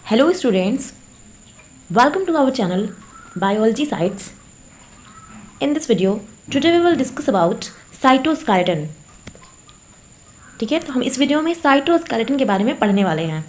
Hello students, welcome to our channel Biology Sites. In this video, today we will discuss about cytoskeleton. ठीक है, तो हम इस video में साइटोस्केलेटन के बारे में पढ़ने वाले हैं।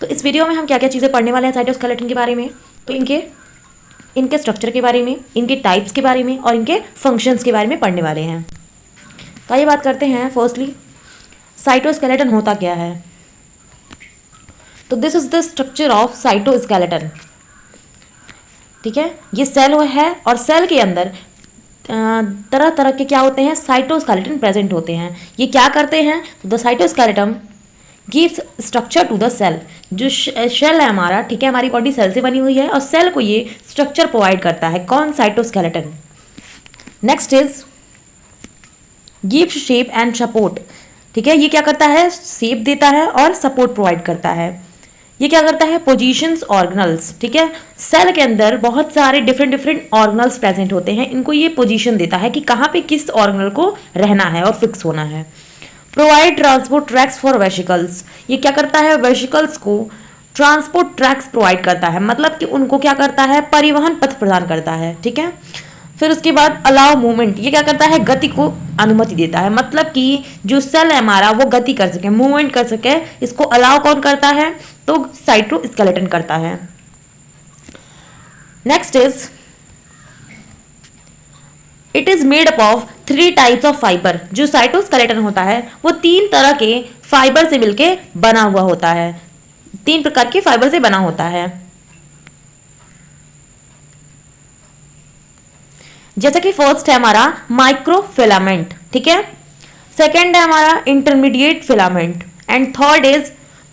तो इस वीडियो में हम क्या क्या चीज़ें पढ़ने वाले हैं साइटोस्केलेटन के बारे में, तो इनके स्ट्रक्चर के बारे में, इनके टाइप्स के बारे में और इनके फंक्शंस के बारे में पढ़ने वाले हैं। तो आइए बात करते हैं। फर्स्टली साइटोस्केलेटन होता क्या है। तो this is the structure of cytoskeleton. ठीक है, ये सेल है और सेल के अंदर तरह तरह के क्या होते हैं, साइटोस्केलेटन प्रेजेंट होते हैं। ये क्या करते हैं, the cytoskeleton gives structure to the cell. जो शेल है हमारा, ठीक है, हमारी बॉडी सेल से बनी हुई है और सेल को ये स्ट्रक्चर प्रोवाइड करता है। कौन? Cytoskeleton. Next is gives shape and support. ठीक है, ये क्या करता है, शेप देता है और सपोर्ट प्रोवाइड करता है। ये क्या करता है, पोजीशंस ऑर्गेनल्स। ठीक है, सेल के अंदर बहुत सारे डिफरेंट ऑर्गेनल्स प्रेजेंट होते हैं, इनको ये पोजीशन देता है कि कहाँ पे किस ऑर्गेनल को रहना है और फिक्स होना है। Provide transport tracks for vesicles. ये क्या करता है, वेसिकल्स को ट्रांसपोर्ट ट्रैक्स प्रोवाइड करता है, मतलब कि उनको क्या करता है, परिवहन पथ प्रदान करता है। ठीक है, फिर उसके बाद अलाउ मूवमेंट। ये क्या करता है, गति को अनुमति देता है, मतलब कि जो सेल है हमारा वो गति कर सके, मूवमेंट कर सके। इसको अलाउ कौन करता है, तो साइटोस्केलेटन करता है। Next is it is made up of 3 types of fibre. जो साइटोस्केलेटन होता है वो 3 तरह के फाइबर से मिलके बना हुआ होता है, 3 प्रकार के फाइबर से बना होता है। जैसे कि फर्स्ट है हमारा माइक्रोफिलामेंट, ठीक है, सेकेंड है हमारा intermediate filament and third is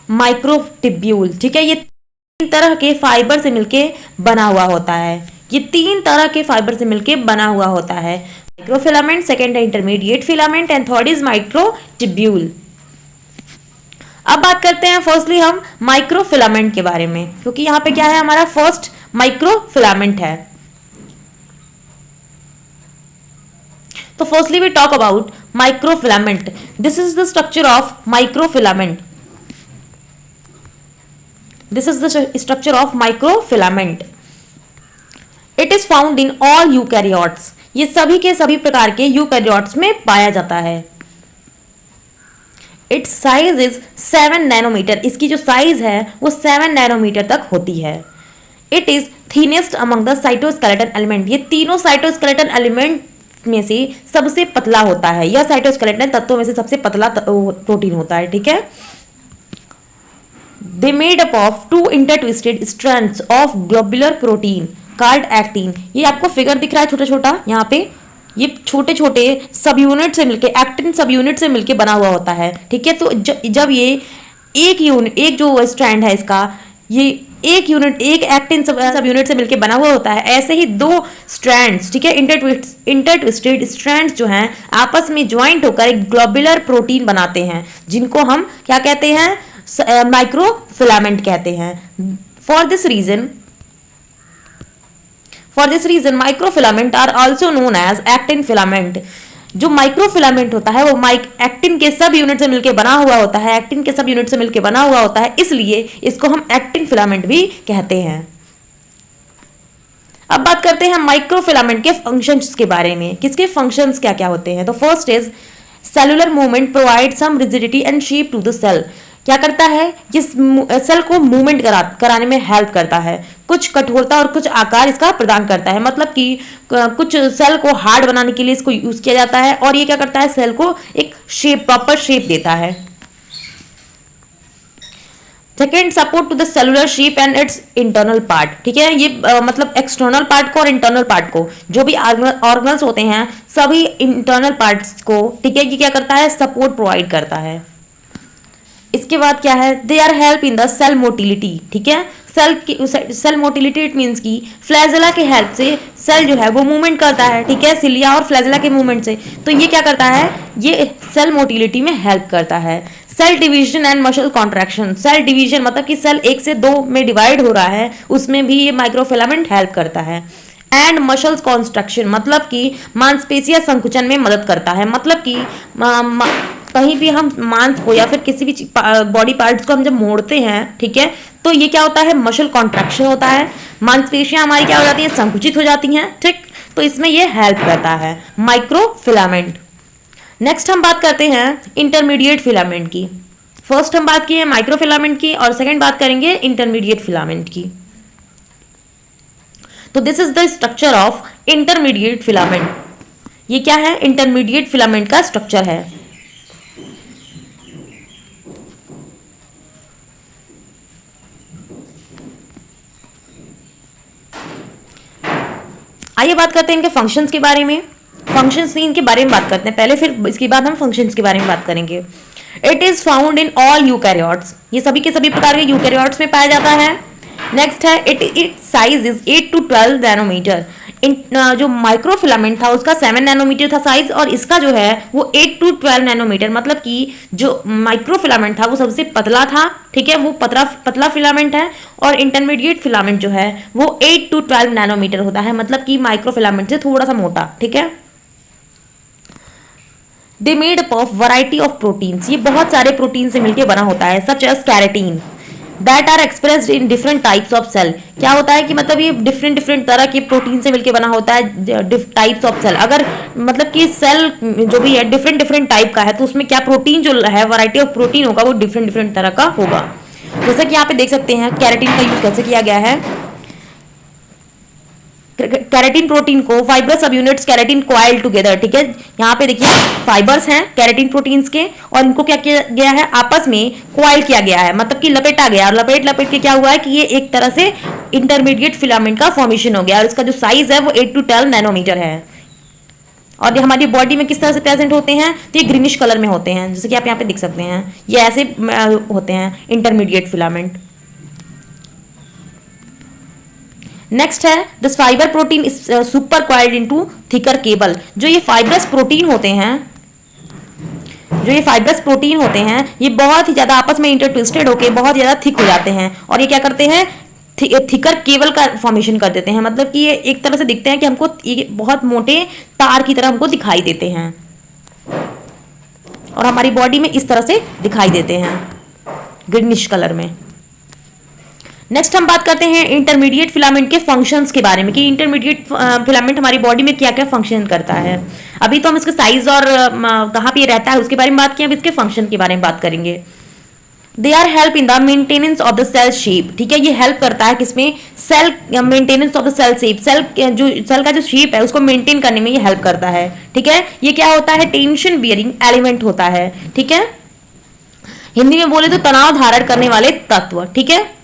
microtubule. ठीक है, ये 3 तरह के फाइबर से मिलके बना हुआ होता है। ये 3 तरह के फाइबर से मिलके बना हुआ होता है। माइक्रोफिलामेंट, सेकेंड है intermediate filament and third is microtubule. अब बात करते हैं फर्स्टली हम माइक्रोफिलामेंट के बारे में, क्योंकि यहाँ पे क्या है, हमारा फर्स्ट माइक्रोफिलामेंट है। तो firstly we talk about microfilament. This is the structure of microfilament. This is the structure of microfilament. It is found in all eukaryotes. ये सभी के सभी प्रकार के यूकैरियोट्स में पाया जाता है। Its size is 7 nanometer. इसकी जो साइज है वो 7 नैनोमीटर तक होती है। It is thinnest among the cytoskeleton element. ये तीनों साइटोस्केलेटन एलिमेंट में से सबसे पतला होता है। यह साइटोस्केलेटन तत्वों में से सबसे पतला प्रोटीन होता है। ठीक है, they made up of 2 intertwisted strands of globular protein called actin. ये आपको फिगर दिख रहा है छोटा छोटा, यहाँ पे ये छोटे छोटे सब यूनिट से मिलके, एक्टिन सब यूनिट से मिलके बना हुआ होता है। ठीक है, तो जब ये एक जो स्ट्रैंड है इसका, ये एक एक्टिन सब यूनिट से मिलके बना हुआ होता है। ऐसे ही 2 स्ट्रैंड्स, ठीक है, इंटरट्विस्टेड स्ट्रैंड्स जो हैं आपस में ज्वाइंट होकर एक ग्लोबुलर प्रोटीन बनाते हैं, जिनको हम क्या कहते हैं, माइक्रोफिलामेंट कहते हैं। For this reason microfilament are also known as actin filament. जो माइक्रोफिलामेंट होता है वो एक्टिन के सब यूनिट से मिलकर बना हुआ होता है, एक्टिन के सब यूनिट से मिलकर बना हुआ होता है, इसलिए इसको हम एक्टिन फिलामेंट भी कहते हैं। अब बात करते हैं माइक्रोफिलामेंट के फंक्शंस के बारे में। किसके फंक्शंस क्या क्या होते हैं। तो first is cellular movement provide some rigidity and shape to the cell. क्या करता है, ये सेल को मूवमेंट कराने में हेल्प करता है, कुछ कठोरता और कुछ आकार इसका प्रदान करता है, मतलब कि कुछ सेल को हार्ड बनाने के लिए इसको यूज किया जाता है, और ये क्या करता है, सेल को एक शेप, प्रॉपर शेप देता है। Second, support to the cellular shape and its internal part. ठीक है, ये मतलब एक्सटर्नल पार्ट को और इंटरनल पार्ट को, जो भी ऑर्गेनल्स होते हैं सभी इंटरनल पार्ट्स को, ठीक है, ये क्या करता है, सपोर्ट प्रोवाइड करता है। इसके बाद क्या है, they are help in the cell motility. ठीक है, सेल मोटिलिटी इट मीन्स की फ्लैजेला के हेल्प से सेल जो है वो मूवमेंट करता है। ठीक है, सिलिया और फ्लैजेला के मूवमेंट से, तो ये क्या करता है, ये सेल मोटिलिटी में हेल्प करता है। Cell division and muscle contraction. Cell division मतलब कि सेल 1 से 2 में डिवाइड हो रहा है, उसमें भी ये माइक्रोफिलामेंट हेल्प करता है। एंड मसल्स कॉन्स्ट्रक्शन मतलब कि मांसपेशियां संकुचन में मदद करता है, मतलब कि कहीं भी हम मांस को या फिर किसी भी बॉडी पार्ट्स को हम जब मोड़ते हैं, ठीक है, तो ये क्या होता है, मसल कॉन्ट्रैक्शन होता है, मांसपेशियां हमारी क्या हो जाती हैं, संकुचित हो जाती हैं, ठीक। तो इसमें ये हेल्प करता है माइक्रोफिलामेंट। नेक्स्ट हम बात करते हैं इंटरमीडिएट फिलामेंट की। फर्स्ट हम बात किए माइक्रोफिलामेंट की और सेकंड बात करेंगे इंटरमीडिएट फिलामेंट की। तो this is the structure of intermediate filament. ये क्या है, इंटरमीडिएट फिलामेंट का स्ट्रक्चर है। आइए बात करते हैं इनके फंक्शंस के बारे में। फंक्शंस नहीं, इनके बारे में बात करते हैं पहले, फिर इसके बाद हम फंक्शंस के बारे में बात करेंगे। It is found in all eukaryotes, ये सभी के सभी प्रकार के यूकैरियोट्स में पाया जाता है। नेक्स्ट है it size is 8 to 12 nanometer. जो माइक्रोफिलामेंट था उसका 7 नैनोमीटर था साइज, और इसका जो है वो 8 to 12 नैनोमीटर, मतलब कि जो माइक्रोफिलामेंट था वो सबसे पतला था, ठीक है, वो पतला फिलामेंट है, और इंटरमीडिएट फिलामेंट जो है वो 8 to 12 नैनोमीटर होता है, मतलब कि माइक्रोफिलामेंट से थोड़ा सा मोटा, ठीक है। They made up of variety of proteins, ये बहुत सारे प्रोटीन से मिलकर बना होता है, such as keratin that are expressed in different types of cell. क्या होता है कि मतलब ये डिफरेंट तरह के प्रोटीन से मिलकर बना होता है, टाइप्स ऑफ सेल। अगर मतलब कि सेल जो भी है डिफरेंट टाइप का है, तो उसमें क्या प्रोटीन जो है, वैरायटी ऑफ प्रोटीन होगा वो डिफरेंट तरह का होगा। जैसे कि यहाँ पे देख सकते हैं कैरेटीन का यूज कैसे किया गया है। कैरेटीन प्रोटीन को फाइब्रस सब यूनिट्स कैरेटीन कॉइल टुगेदर, ठीक है, यहाँ पे देखिए फाइबर्स हैं कैरेटीन प्रोटीन्स के, और इनको क्या किया गया है, आपस में कॉइल किया गया है, मतलब कि लपेटा गया, और लपेट के क्या हुआ है कि ये एक तरह से इंटरमीडिएट फिलामेंट का फॉर्मेशन हो गया, और इसका जो साइज है वो 8 to 12 नैनोमीटर है। और ये हमारी बॉडी में किस तरह से प्रेजेंट होते हैं, तो ये ग्रीनिश कलर में होते हैं, जैसे कि आप यहाँ पे देख सकते हैं, ये ऐसे होते हैं इंटरमीडिएट फिलामेंट। नेक्स्ट है this fibre protein is super coiled into thicker cable. जो ये फाइब्रस प्रोटीन होते हैं, ये बहुत ही ज्यादा आपस में इंटरट्विस्टेड होकर बहुत ज्यादा थिक हो जाते हैं, और ये क्या करते हैं, थिकर केबल का फॉर्मेशन कर देते हैं, मतलब कि ये एक तरह से दिखते हैं कि हमको ये बहुत मोटे तार की तरह हमको दिखाई देते हैं, और हमारी बॉडी में इस तरह से दिखाई देते हैं ग्रीनिश कलर में। नेक्स्ट हम बात करते हैं इंटरमीडिएट फिलामेंट के फंक्शंस के बारे में, कि इंटरमीडिएट फिलामेंट हमारी बॉडी में क्या क्या फंक्शन करता है। अभी तो हम इसके साइज और कहाँ पे रहता है उसके बारे में बात किया, अब इसके फंक्शन के बारे में बात करेंगे। They are help in the maintenance of the cell shape, ठीक है, ये हेल्प करता है किसमें, cell maintenance of the cell shape, cell का जो शेप है उसको मेंटेन करने में ये हेल्प करता है, ठीक है। ये क्या होता है, टेंशन बियरिंग एलिमेंट होता है, ठीक है, हिंदी में बोले तो तनाव धारण करने वाले तत्व, ठीक है।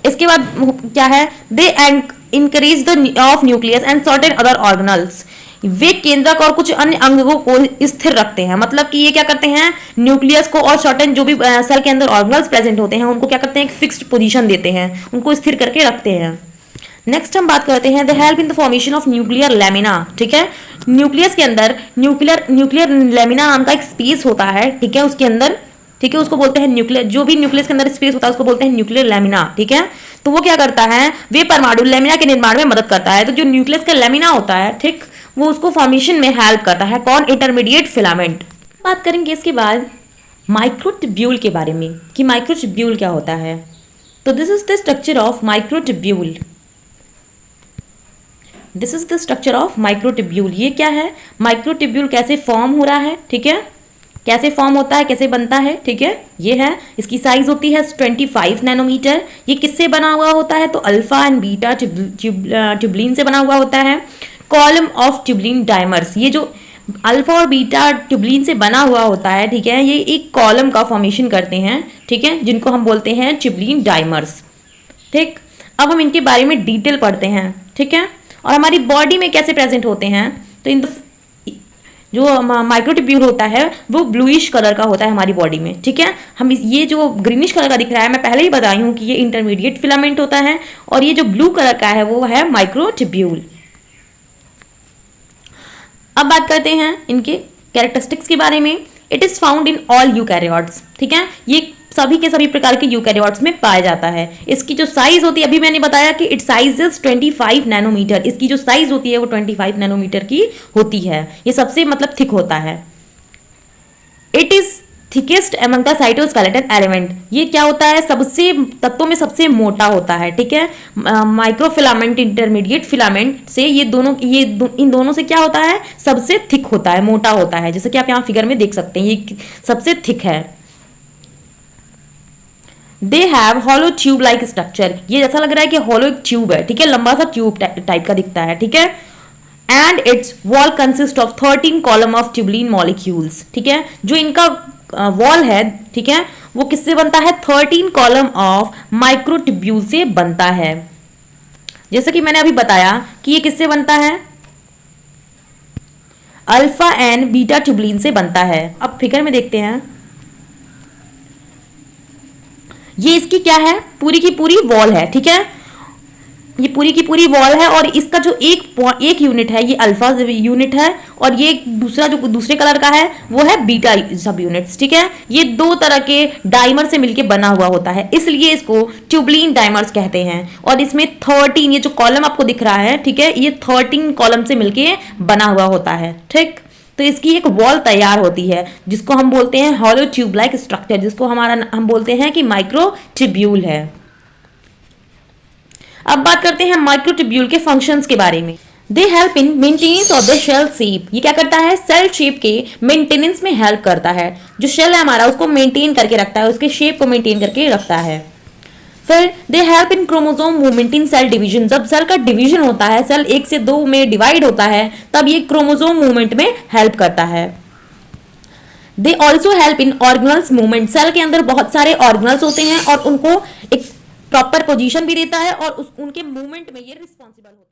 इसके बाद क्या है, they increase the of nucleus and certain other organelles, वे केंद्रक और कुछ अन्य अंगों को स्थिर रखते हैं, मतलब कि ये क्या करते हैं, न्यूक्लियस को और सर्टेन जो भी सेल के अंदर ऑर्गेनल्स प्रेजेंट होते हैं उनको क्या करते हैं, एक फिक्स्ड पोजीशन देते हैं, उनको स्थिर करके रखते हैं। नेक्स्ट हम बात करते हैं, दे help in the formation of nuclear lamina, ठीक है, न्यूक्लियस के अंदर न्यूक्लियर लैमिना नाम का एक स्पेस होता है, ठीक है, उसके अंदर, ठीक है, उसको बोलते हैं न्यूक्लियर, जो भी न्यूक्लियस के अंदर स्पेस होता है उसको बोलते हैं न्यूक्लियर लैमिना, ठीक है। तो वो क्या करता है, वे परमाणु लैमिना के निर्माण में मदद करता है, तो जो न्यूक्लियस का लैमिना होता है, ठीक, वो उसको फॉर्मेशन में हेल्प करता है, कौन, इंटरमीडिएट फिलामेंट। बात करेंगे इसके बाद माइक्रोट्यूब्यूल के बारे में, कि माइक्रोट्यूब्यूल क्या होता है। तो this is the structure of microtubule, this is the structure of microtubule. ये क्या है, माइक्रोट्यूब्यूल कैसे फॉर्म हो रहा है, ठीक है, कैसे फॉर्म होता है, कैसे बनता है, ठीक है, ये है, इसकी साइज होती है 25 नैनोमीटर। ये किससे बना हुआ होता है, तो अल्फा एंड बीटा ट्यूबलिन से बना हुआ होता है। कॉलम ऑफ ट्यूबलिन डायमर्स, ये जो अल्फा और बीटा ट्यूबलिन से बना हुआ होता है, ठीक है, ये एक कॉलम का फॉर्मेशन करते हैं, ठीक है, जिनको हम बोलते हैं ट्यूबलिन डायमर्स, ठीक। अब हम इनके बारे में डिटेल पढ़ते हैं, ठीक है, और हमारी बॉडी में कैसे प्रेजेंट होते हैं। तो इन जो माइक्रोट्यूब्यूल होता है वो ब्लूइश कलर का होता है हमारी बॉडी में, ठीक है। हम ये जो ग्रीनिश कलर का दिख रहा है, मैं पहले ही बताई हूँ कि ये इंटरमीडिएट फिलामेंट होता है, और ये जो ब्लू कलर का है वो है माइक्रोट्यूब्यूल। अब बात करते हैं इनके कैरेक्टरिस्टिक्स के बारे में। It is found in all eukaryotes, ठीक है, ये सभी के सभी प्रकार के यूकैरियोट्स में पाया जाता है। इसकी जो साइज होती है, अभी मैंने बताया कि इट साइज इज 25 नैनोमीटर, इसकी जो साइज होती है वो 25 नैनोमीटर की होती है, ये सबसे मतलब थिक होता है। It is thickest among the cytoskeleton element. ये क्या होता है, सबसे तत्वों में सबसे मोटा होता है, ठीक है। माइक्रोफिलामेंट इंटरमीडिएट फिलामेंट से इन दोनों से क्या होता है, सबसे थिक होता है, मोटा होता है, जैसे कि आप यहाँ फिगर में देख सकते हैं, ये सबसे थिक है। They have hollow tube like structure, ये जैसा लग रहा है कि हॉलो एक ट्यूब है, ठीक है, लंबा सा ट्यूब टाइप का दिखता है, ठीक है। And it's wall consist of 13 column of tubulin molecules, ठीक है। जो इनका वॉल है, ठीक है, वो किससे बनता है, 13 कॉलम ऑफ माइक्रोट्यूब्यूल से बनता है। जैसे कि मैंने अभी बताया कि ये किससे बनता है, अल्फा एंड बीटा ट्यूबलिन से बनता है। अब फिगर में देखते हैं, ये इसकी क्या है, पूरी की पूरी वॉल है, ठीक है, ये पूरी की पूरी वॉल है। और इसका जो एक यूनिट है ये अल्फा यूनिट है, और ये दूसरा जो दूसरे कलर का है वो है बीटा सब यूनिट्स, ठीक है। ये दो तरह के डाइमर से मिलके बना हुआ होता है, इसलिए इसको ट्यूबलिन डाइमर्स कहते हैं। और इसमें 13, ये जो कॉलम आपको दिख रहा है, ठीक है, ये 13 कॉलम से मिलके बना हुआ होता है, ठीक। तो इसकी एक वॉल तैयार होती है जिसको हम बोलते हैं हॉलो ट्यूब लाइक स्ट्रक्चर, जिसको हम बोलते हैं कि माइक्रोट्यूब्यूल है। अब बात करते हैं माइक्रोट्यूब्यूल के फंक्शंस के बारे में। They help in maintenance of the cell shape, ये क्या करता है, सेल शेप के मेंटेनेंस में हेल्प करता है। जो शेल है हमारा उसको मेंटेन करके रखता है, उसके शेप को मेंटेन करके रखता है। फिर they help in chromosome movement in cell division, जब सेल का डिवीजन होता है, सेल 1 से 2 में डिवाइड होता है, तब ये क्रोमोसोम मूवमेंट में हेल्प करता है। They also help in organelles movement, cell के अंदर बहुत सारे ऑर्गेनल्स होते हैं और उनको एक प्रॉपर पोजीशन भी देता है और उनके मूवमेंट में ये रिस्पॉन्सिबल होता है।